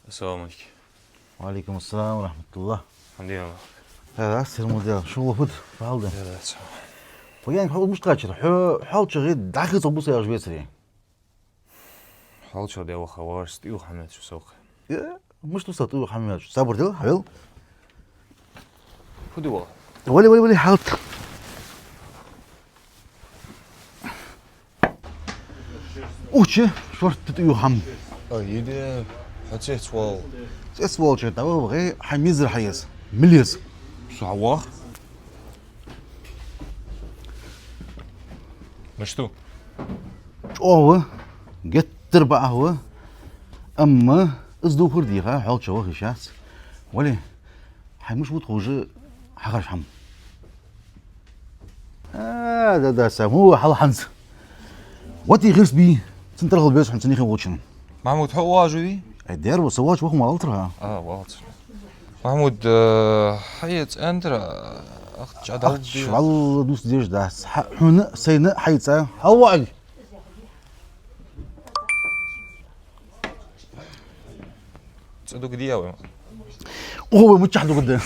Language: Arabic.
السلام عليكم. وعليكم السلام ورحمة الله. الحمد لله. هذا أحسن موديل شو وفد فهذا. لا تسمع. وياك حاول مش قادر حاول شغل دعك تبص يا جوي سري. حاول شو ده وخوار ستيو حمد شو سوق. مش توصل حمد صبر ده حلو. فدوا. ولي حاولت. وش شو تتيو حم. يدي حتى توال. اسمه شو تاو غير حميز الحياس مليس. صعوة. مشتو. هو جت تربع هو أما أصدو فرديها حاول شو خشاس ولي حمش بتخوج حقش حم. ده سموه حال حنس. واتي غيرس بي سنترغل البيس حنسني خي واتشن. محمود حقوا جدي. الديار وسواج وهم على الترها. واضح. محمود حياة أندرا أخت جدول. شو دوس ديش ده حنا سينا حيتسا هواي. تصدق دي أوي. وهو متشحدو قدام.